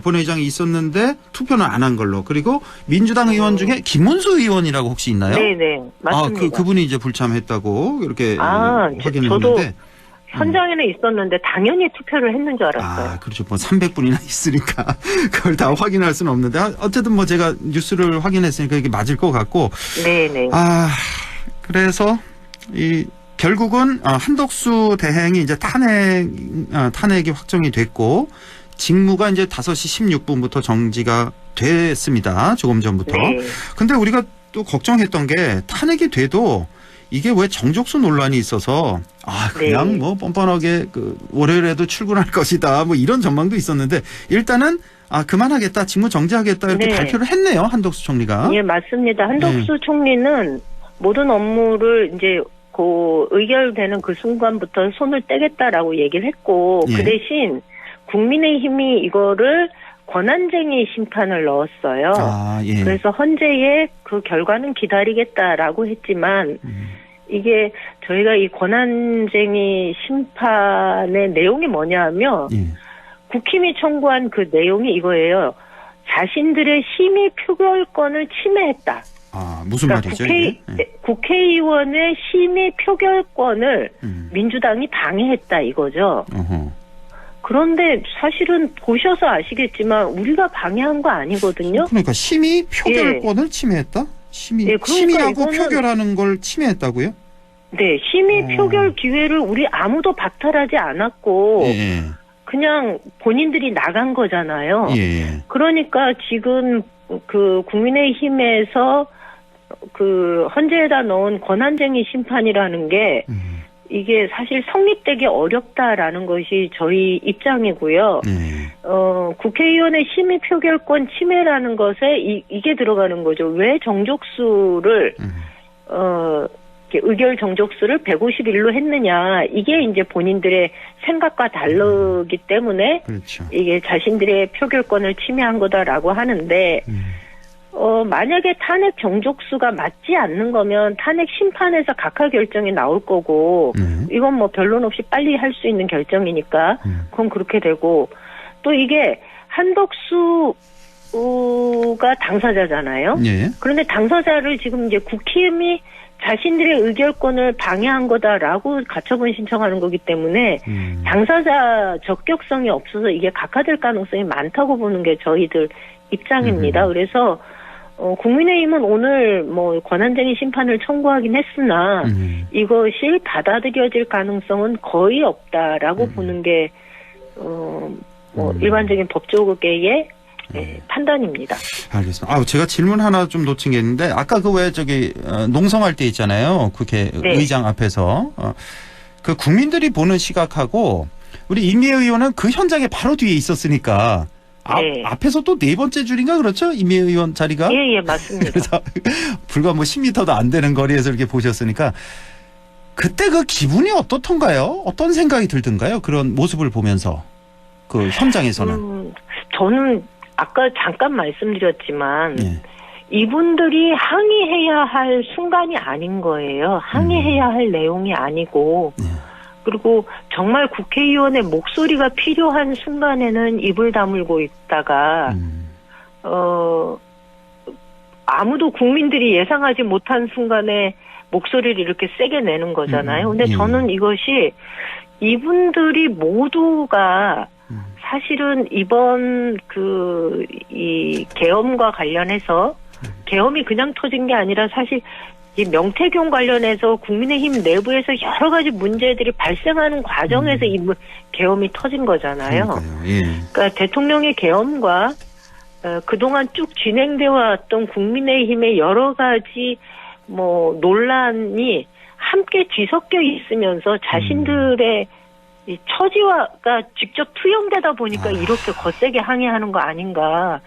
본회의장이 있었는데 투표는 안 한 걸로. 그리고 민주당 의원 중에 김문수 의원이라고 혹시 있나요? 네네 맞습니다. 그분이 이제 불참했다고 이렇게 확인을 저도 했는데. 현장에는 있었는데 당연히 투표를 했는 줄 알았어요. 그렇죠. 뭐 300분이나 있으니까 그걸 다 확인할 수는 없는데 어쨌든 뭐 제가 뉴스를 확인했으니까 이게 맞을 것 같고. 네네. 그래서 결국은 한덕수 대행이 이제 탄핵이 확정이 됐고 직무가 이제 5시 16분부터 정지가 됐습니다. 조금 전부터. 네. 근데 우리가 또 걱정했던 게 탄핵이 돼도 이게 왜 정족수 논란이 있어서 그냥 뭐 뻔뻔하게 월요일에도 출근할 것이다 뭐 이런 전망도 있었는데 일단은 그만하겠다 직무 정지하겠다 이렇게 발표를 했네요. 한덕수 총리가. 예 맞습니다. 한덕수 총리는 모든 업무를 이제 의결되는 그 순간부터 손을 떼겠다라고 얘기를 했고 그 대신 국민의힘이 이거를 권한쟁의 심판을 넣었어요. 그래서 헌재의 그 결과는 기다리겠다라고 했지만 이게 저희가 이 권한쟁의 심판의 내용이 뭐냐면 국힘이 청구한 그 내용이 이거예요. 자신들의 심의 표결권을 침해했다. 무슨 말이죠? 국회의원의 심의 표결권을 민주당이 방해했다 이거죠. 그런데 사실은 보셔서 아시겠지만 우리가 방해한 거 아니거든요. 그러니까 심의 표결권을 침해했다? 심의하고 표결하는 걸 침해했다고요? 네. 심의 표결 기회를 우리 아무도 박탈하지 않았고 그냥 본인들이 나간 거잖아요. 그러니까 지금 그 국민의힘에서 그 헌재에다 넣은 권한쟁의 심판이라는 게 이게 사실 성립되기 어렵다라는 것이 저희 입장이고요. 국회의원의 심의 표결권 침해라는 것에 이게 들어가는 거죠. 왜 정족수를 의결 정족수를 151로 했느냐. 이게 이제 본인들의 생각과 다르기 때문에 이게 자신들의 표결권을 침해한 거다라고 하는데 만약에 탄핵 정족수가 맞지 않는 거면 탄핵 심판에서 각하 결정이 나올 거고 이건 뭐 변론 없이 빨리 할 수 있는 결정이니까 그건 그렇게 되고 또 이게 한덕수가 당사자잖아요. 그런데 당사자를 지금 이제 국힘이 자신들의 의결권을 방해한 거다라고 가처분 신청하는 거기 때문에 당사자 적격성이 없어서 이게 각하될 가능성이 많다고 보는 게 저희들 입장입니다. 그래서 국민의힘은 오늘 뭐 권한쟁의 심판을 청구하긴 했으나 이것이 받아들여질 가능성은 거의 없다라고 보는 게 일반적인 법조계의 판단입니다. 알겠습니다. 제가 질문 하나 좀 놓친 게 있는데 아까 농성할 때 있잖아요. 국회 의장 앞에서 그 국민들이 보는 시각하고 우리 임미애 의원은 그 현장에 바로 뒤에 있었으니까 앞에서 또 네 번째 줄인가 그렇죠? 임미애 의원 자리가? 예, 맞습니다. 그래서 불과 뭐 10m도 안 되는 거리에서 이렇게 보셨으니까 그때 그 기분이 어떻던가요? 어떤 생각이 들던가요? 그런 모습을 보면서 그 현장에서는. 저는 아까 잠깐 말씀드렸지만 이분들이 항의해야 할 순간이 아닌 거예요. 항의해야 할 내용이 아니고 그리고 정말 국회의원의 목소리가 필요한 순간에는 입을 다물고 있다가 아무도 국민들이 예상하지 못한 순간에 목소리를 이렇게 세게 내는 거잖아요. 근데 저는 이것이 이분들이 모두가 사실은 이번 이 계엄과 관련해서 계엄이 그냥 터진 게 아니라 사실 이 명태균 관련해서 국민의힘 내부에서 여러 가지 문제들이 발생하는 과정에서 이 계엄이 터진 거잖아요. 그러니까 대통령의 계엄과 그동안 쭉 진행되어 왔던 국민의힘의 여러 가지 뭐 논란이 함께 뒤섞여 있으면서 자신들의 이 처지가 직접 투영되다 보니까 이렇게 거세게 항의하는 거 아닌가.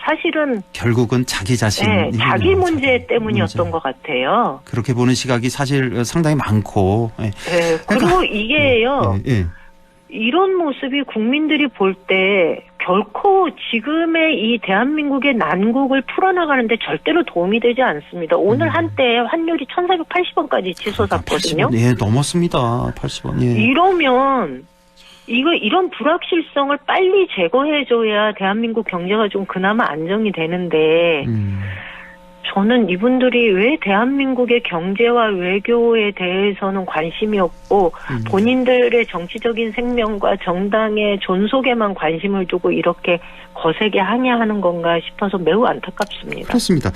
사실은 결국은 자기 자신, 자기 문제 때문이었던 것 같아요. 그렇게 보는 시각이 사실 상당히 많고. 그리고 이게요. 이런 모습이 국민들이 볼 때 결코 지금의 이 대한민국의 난국을 풀어나가는데 절대로 도움이 되지 않습니다. 오늘 한때 환율이 1,480원까지 치솟았거든요. 80원, 예, 넘었습니다. 80원. 예. 이러면 이런 불확실성을 빨리 제거해줘야 대한민국 경제가 좀 그나마 안정이 되는데 저는 이분들이 왜 대한민국의 경제와 외교에 대해서는 관심이 없고 본인들의 정치적인 생명과 정당의 존속에만 관심을 두고 이렇게 거세게 항의하는 건가 싶어서 매우 안타깝습니다. 그렇습니다.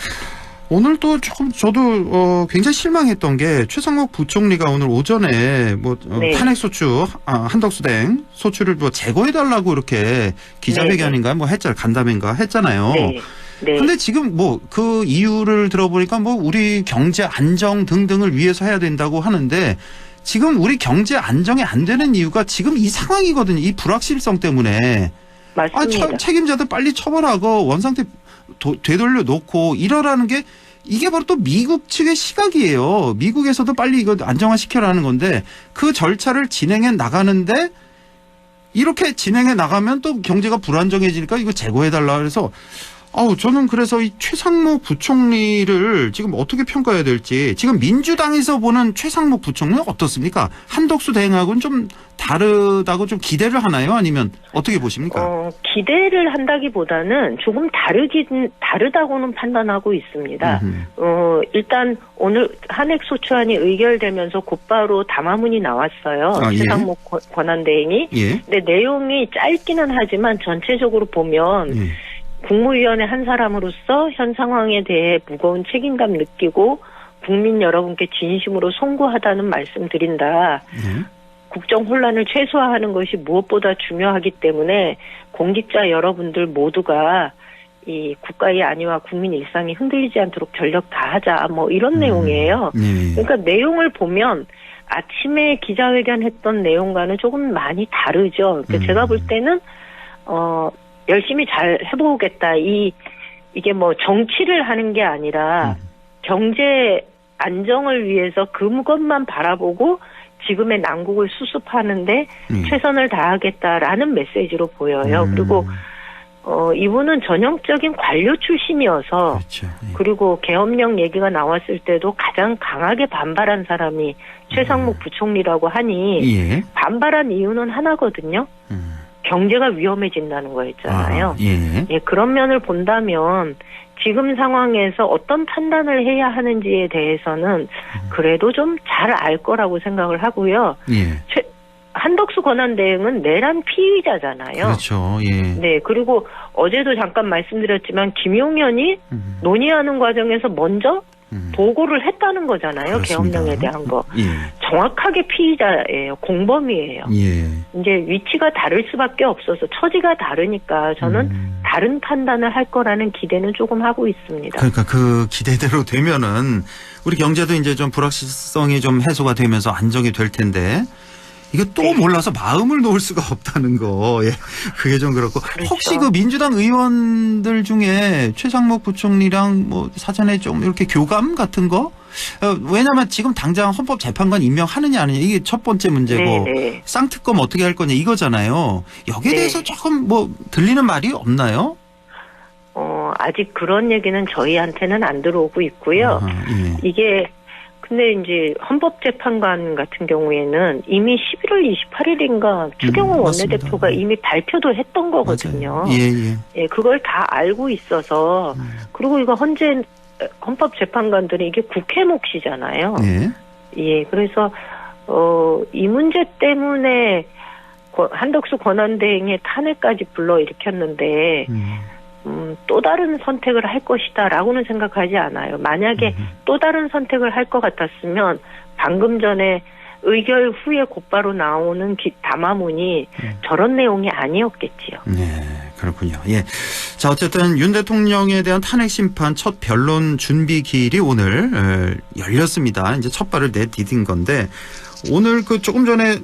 오늘 또 조금 저도 굉장히 실망했던 게 최상목 부총리가 오늘 오전에 뭐 네. 탄핵소추 한덕수댕 소추를 뭐 제거해달라고 이렇게 기자회견인가 뭐 했잖아요. 간담회인가 했잖아요. 네. 네. 근데 지금 뭐 그 이유를 들어보니까 뭐 우리 경제 안정 등등을 위해서 해야 된다고 하는데 지금 우리 경제 안정이 안 되는 이유가 지금 이 상황이거든요. 이 불확실성 때문에. 맞습니다. 책임자들 빨리 처벌하고 원상태 되돌려 놓고 이러라는 게 이게 바로 또 미국 측의 시각이에요. 미국에서도 빨리 이거 안정화시켜라는 건데 그 절차를 진행해 나가는데 이렇게 진행해 나가면 또 경제가 불안정해지니까 이거 제거해달라 그래서 저는 그래서 이 최상목 부총리를 지금 어떻게 평가해야 될지 지금 민주당에서 보는 최상목 부총리는 어떻습니까? 한덕수 대행하고는 좀 다르다고 좀 기대를 하나요? 아니면 어떻게 보십니까? 기대를 한다기보다는 조금 다르다고는 판단하고 있습니다. 일단 오늘 한핵소추안이 의결되면서 곧바로 담화문이 나왔어요. 최상목 권한대행이. 예. 근데 내용이 짧기는 하지만 전체적으로 보면 국무위원회 한 사람으로서 현 상황에 대해 무거운 책임감 느끼고 국민 여러분께 진심으로 송구하다는 말씀 드린다. 국정 혼란을 최소화하는 것이 무엇보다 중요하기 때문에 공직자 여러분들 모두가 이 국가의 안위와 국민 일상이 흔들리지 않도록 전력 다하자. 뭐 이런 내용이에요. 그러니까 내용을 보면 아침에 기자회견했던 내용과는 조금 많이 다르죠. 그러니까 제가 볼 때는 열심히 잘 해보겠다. 이게 뭐 정치를 하는 게 아니라 경제 안정을 위해서 그것만 바라보고 지금의 난국을 수습하는데 최선을 다하겠다라는 메시지로 보여요. 그리고 이분은 전형적인 관료 출신이어서 그렇죠. 그리고 계엄령 얘기가 나왔을 때도 가장 강하게 반발한 사람이 최상목 부총리라고 하니 반발한 이유는 하나거든요. 경제가 위험해진다는 거였잖아요. 예, 그런 면을 본다면 지금 상황에서 어떤 판단을 해야 하는지에 대해서는 그래도 좀 잘 알 거라고 생각을 하고요. 한덕수 권한대행은 내란 피의자잖아요. 그렇죠. 네, 그리고 어제도 잠깐 말씀드렸지만 김용현이 논의하는 과정에서 먼저 보고를 했다는 거잖아요. 그렇습니다. 계엄령에 대한 거. 정확하게 피의자예요. 공범이에요. 이제 위치가 다를 수밖에 없어서 처지가 다르니까 저는 다른 판단을 할 거라는 기대는 조금 하고 있습니다. 그러니까 그 기대대로 되면은 우리 경제도 이제 좀 불확실성이 좀 해소가 되면서 안정이 될 텐데 이거 또 몰라서 마음을 놓을 수가 없다는 거. 그게 좀 그렇고. 그렇죠. 혹시 그 민주당 의원들 중에 최상목 부총리랑 뭐 사전에 좀 이렇게 교감 같은 거? 왜냐면 지금 당장 헌법재판관 임명하느냐 아니냐 이게 첫 번째 문제고 쌍특검 어떻게 할 거냐 이거잖아요. 여기에 대해서 조금 뭐 들리는 말이 없나요? 아직 그런 얘기는 저희한테는 안 들어오고 있고요. 이게 근데 이제 헌법재판관 같은 경우에는 이미 11월 28일인가 추경호 원내대표가 이미 발표도 했던 거거든요. 예, 그걸 다 알고 있어서 그리고 이거 헌법재판관들이 이게 국회 몫이잖아요. 예, 그래서 이 문제 때문에 한덕수 권한대행의 탄핵까지 불러일으켰는데 또 다른 선택을 할 것이다라고는 생각하지 않아요. 만약에 또 다른 선택을 할 것 같았으면 방금 전에 의결 후에 곧바로 나오는 담화문이 저런 내용이 아니었겠지요. 네, 그렇군요. 예. 자, 어쨌든 윤 대통령에 대한 탄핵 심판 첫 변론 준비 기일이 오늘 열렸습니다. 이제 첫 발을 내디딘 건데 오늘 그 조금 전에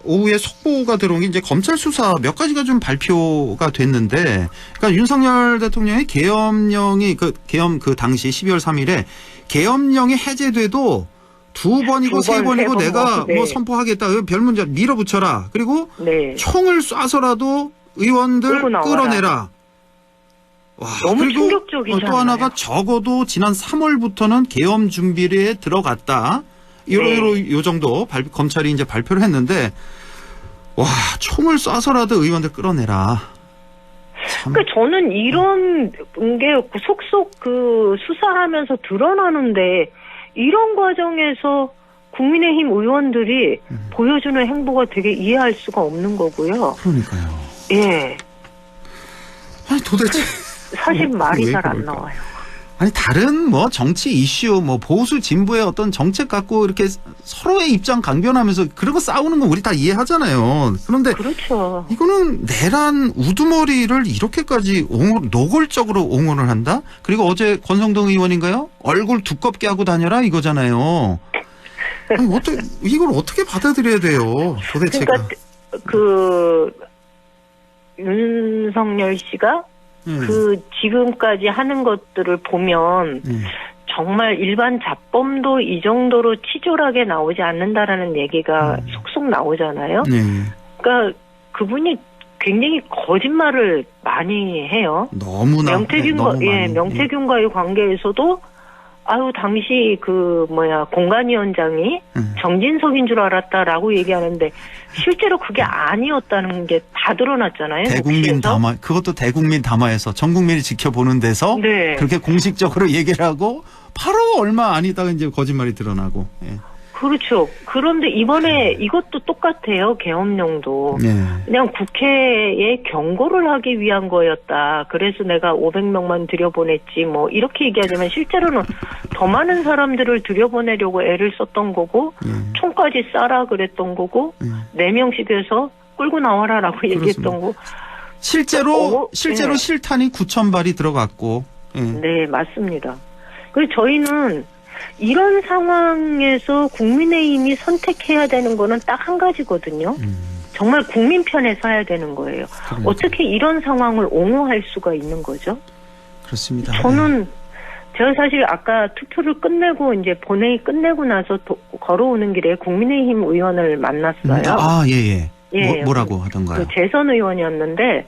오후에 속보가 들어온 게 이제 검찰 수사 몇 가지가 좀 발표가 됐는데, 그러니까 윤석열 대통령의 계엄령이 계엄 당시 12월 3일에 계엄령이 해제돼도 두 번이고 세 번이고 내가 뭐 선포하겠다 별 문제 밀어붙여라 그리고 총을 쏴서라도 의원들 끌어내라. 와, 너무 그리고 충격적이잖아요. 또 하나가 적어도 지난 3월부터는 계엄 준비에 들어갔다. 요 정도 검찰이 이제 발표를 했는데, 와, 총을 쏴서라도 의원들 끌어내라. 그러니까 저는 이런 게 속속 수사하면서 드러나는데, 이런 과정에서 국민의힘 의원들이 보여주는 행보가 되게 이해할 수가 없는 거고요. 그러니까요. 예. 아니, 도대체. 사실 말이 잘 안 나와요. 아니, 다른 정치 이슈, 보수 진보의 어떤 정책 갖고 이렇게 서로의 입장 강변하면서 그런 거 싸우는 건 우리 다 이해하잖아요. 그런데. 그렇죠. 이거는 내란 우두머리를 이렇게까지 노골적으로 옹호를 한다? 그리고 어제 권성동 의원인가요? 얼굴 두껍게 하고 다녀라 이거잖아요. 아니, 이걸 어떻게 받아들여야 돼요, 도대체가. 그러니까 윤석열 씨가 지금까지 하는 것들을 보면 정말 일반 잡범도 이 정도로 치졸하게 나오지 않는다라는 얘기가 속속 나오잖아요. 그러니까 그분이 굉장히 거짓말을 많이 해요. 너무나. 명태균과의 관계에서도 당시 공관위원장이 정진석인 줄 알았다라고 얘기하는데 실제로 그게 아니었다는 게 다 드러났잖아요. 대국민 담화, 그것도 대국민 담화에서 전 국민이 지켜보는 데서 그렇게 공식적으로 얘기를 하고 바로 얼마 아니다가 이제 거짓말이 드러나고. 예. 그렇죠. 그런데 이번에 이것도 똑같아요. 계엄령도. 그냥 국회에 경고를 하기 위한 거였다. 그래서 내가 500명만 들여보냈지 이렇게 얘기하자면 실제로는 더 많은 사람들을 들여보내려고 애를 썼던 거고 총까지 쏴라 그랬던 거고 4명씩 해서 끌고 나와라라고 얘기했던 거. 실제로 실탄이 9,000발이 들어갔고. 네, 맞습니다. 그래서 저희는 이런 상황에서 국민의힘이 선택해야 되는 거는 딱 한 가지거든요. 정말 국민 편에 서야 되는 거예요. 그러니까. 어떻게 이런 상황을 옹호할 수가 있는 거죠? 그렇습니다. 저는 제가 사실 아까 투표를 끝내고 이제 본회의 끝내고 나서 걸어오는 길에 국민의힘 의원을 만났어요. 예. 뭐라고 하던가요? 재선 의원이었는데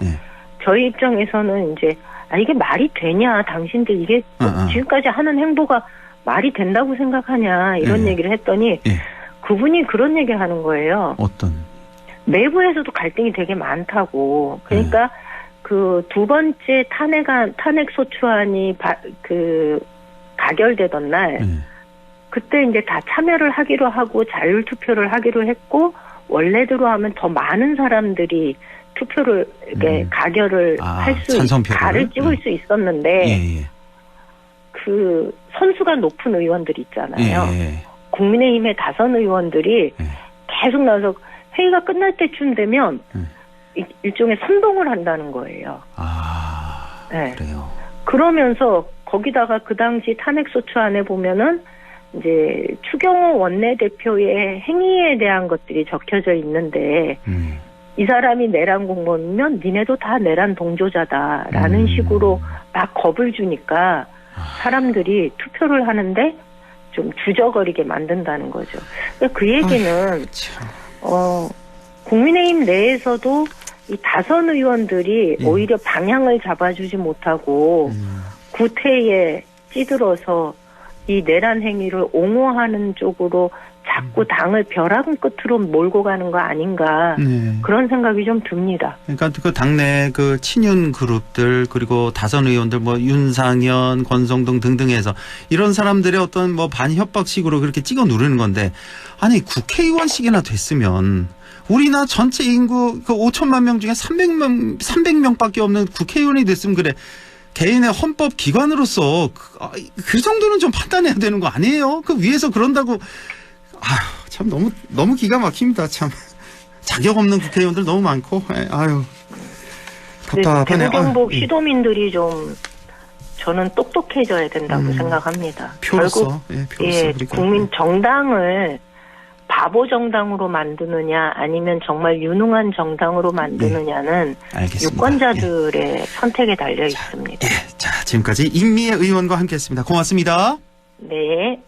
저희 입장에서는 이제 이게 말이 되냐? 당신들 이게 지금까지 하는 행보가 말이 된다고 생각하냐 이런 얘기를 했더니 그분이 그런 얘기를 하는 거예요. 어떤? 내부에서도 갈등이 되게 많다고. 그러니까 그 두 번째 탄핵 소추안이 가결되던 날 그때 이제 다 참여를 하기로 하고 자율 투표를 하기로 했고 원래대로 하면 더 많은 사람들이 투표를 가결을 할 발을 찍을 수 있었는데. 그 선수가 높은 의원들이 있잖아요. 국민의힘의 다선 의원들이 계속 나서 회의가 끝날 때쯤 되면 일종의 선동을 한다는 거예요. 그래요. 그러면서 거기다가 그 당시 탄핵소추안에 보면은 이제 추경호 원내대표의 행위에 대한 것들이 적혀져 있는데 이 사람이 내란 공범이면 니네도 다 내란 동조자다라는 식으로 막 겁을 주니까 사람들이 투표를 하는데 좀 주저거리게 만든다는 거죠. 그 얘기는 국민의힘 내에서도 이 다선 의원들이 오히려 방향을 잡아주지 못하고 구태에 찌들어서 이 내란 행위를 옹호하는 쪽으로 자꾸 당을 벼랑 끝으로 몰고 가는 거 아닌가 그런 생각이 좀 듭니다. 그러니까 그 당내 그 친윤 그룹들 그리고 다선 의원들 윤상현, 권성동 등등해서 이런 사람들의 어떤 반협박식으로 그렇게 찍어 누르는 건데 아니 국회의원씩이나 됐으면 우리나라 전체 인구 그 5천만 명 중에 300명밖에 없는 국회의원이 됐으면 그래. 개인의 헌법 기관으로서 그 정도는 좀 판단해야 되는 거 아니에요? 그 위에서 그런다고 참 너무 기가 막힙니다. 참 자격 없는 국회의원들 너무 많고 답답하네요. 대구경북 시도민들이 좀 저는 똑똑해져야 된다고 생각합니다. 표로서, 결국 국민 정당을 바보 정당으로 만드느냐 아니면 정말 유능한 정당으로 만드느냐는 유권자들의 선택에 달려 있습니다. 자, 지금까지 임미애 의원과 함께했습니다. 고맙습니다. 네.